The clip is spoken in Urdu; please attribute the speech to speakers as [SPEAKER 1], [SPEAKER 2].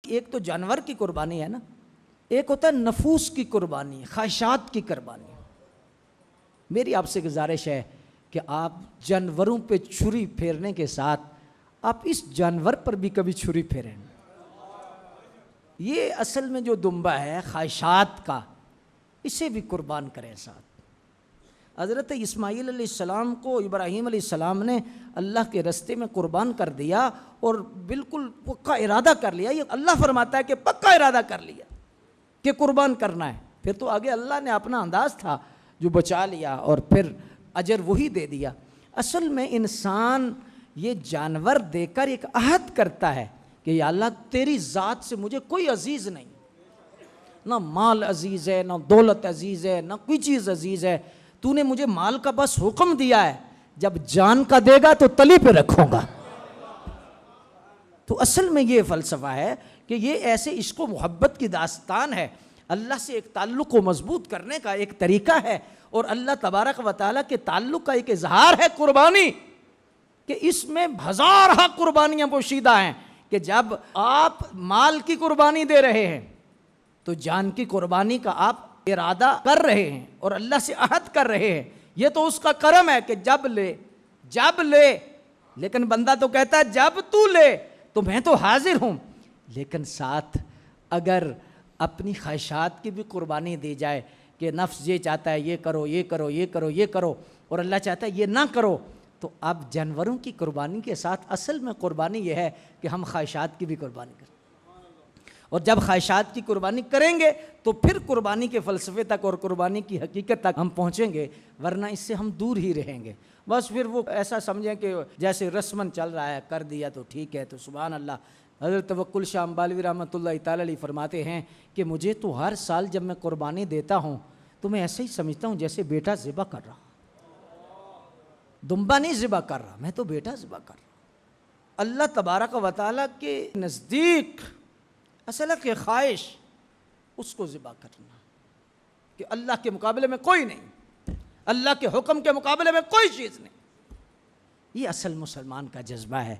[SPEAKER 1] ایک تو جانور کی قربانی ہے نا، ایک ہوتا ہے نفوس کی قربانی، خواہشات کی قربانی۔ میری آپ سے گزارش ہے کہ آپ جانوروں پہ چھری پھیرنے کے ساتھ آپ اس جانور پر بھی کبھی چھری پھیریں۔ یہ اصل میں جو دمبا ہے خواہشات کا، اسے بھی قربان کریں ساتھ۔ حضرت اسماعیل علیہ السلام کو ابراہیم علیہ السلام نے اللہ کے رستے میں قربان کر دیا اور بالکل پکا ارادہ کر لیا۔ یہ اللہ فرماتا ہے کہ پکا ارادہ کر لیا کہ قربان کرنا ہے، پھر تو آگے اللہ نے اپنا انداز تھا جو بچا لیا اور پھر اجر وہی دے دیا۔ اصل میں انسان یہ جانور دے کر ایک عہد کرتا ہے کہ یا اللہ تیری ذات سے مجھے کوئی عزیز نہیں، نہ مال عزیز ہے، نہ دولت عزیز ہے، نہ کوئی چیز عزیز ہے، تو نے مجھے مال کا بس حکم دیا ہے، جب جان کا دے گا تو تلی پہ رکھوں گا۔ تو اصل میں یہ فلسفہ ہے کہ یہ ایسے عشق و محبت کی داستان ہے، اللہ سے ایک تعلق کو مضبوط کرنے کا ایک طریقہ ہے، اور اللہ تبارک و تعالیٰ کے تعلق کا ایک اظہار ہے قربانی، کہ اس میں ہزارہ قربانیاں پوشیدہ ہیں، کہ جب آپ مال کی قربانی دے رہے ہیں تو جان کی قربانی کا آپ ارادہ کر رہے ہیں اور اللہ سے عہد کر رہے ہیں۔ یہ تو اس کا کرم ہے کہ جب لے، لیکن بندہ تو کہتا ہے جب تو لے تو میں تو حاضر ہوں، لیکن ساتھ اگر اپنی خواہشات کی بھی قربانی دی جائے کہ نفس یہ چاہتا ہے یہ کرو یہ کرو یہ کرو یہ کرو، اور اللہ چاہتا ہے یہ نہ کرو، تو اب جانوروں کی قربانی کے ساتھ اصل میں قربانی یہ ہے کہ ہم خواہشات کی بھی قربانی کریں، اور جب خواہشات کی قربانی کریں گے تو پھر قربانی کے فلسفے تک اور قربانی کی حقیقت تک ہم پہنچیں گے، ورنہ اس سے ہم دور ہی رہیں گے۔ بس پھر وہ ایسا سمجھیں کہ جیسے رسمن چل رہا ہے، کر دیا تو ٹھیک ہے، تو سبحان اللہ۔ حضرت توکل شاہ امبالوی رحمۃ اللہ تعالی علیہ فرماتے ہیں کہ مجھے تو ہر سال جب میں قربانی دیتا ہوں تو میں ایسے ہی سمجھتا ہوں جیسے بیٹا ذبح کر رہا، دمبا نہیں ذبح کر رہا، میں تو بیٹا ذبح کر رہا۔ اللہ تبارک و تعالیٰ کے نزدیک اصل ہے کہ خواہش اس کو ذبح کرنا، کہ اللہ کے مقابلے میں کوئی نہیں، اللہ کے حکم کے مقابلے میں کوئی چیز نہیں، یہ اصل مسلمان کا جذبہ ہے۔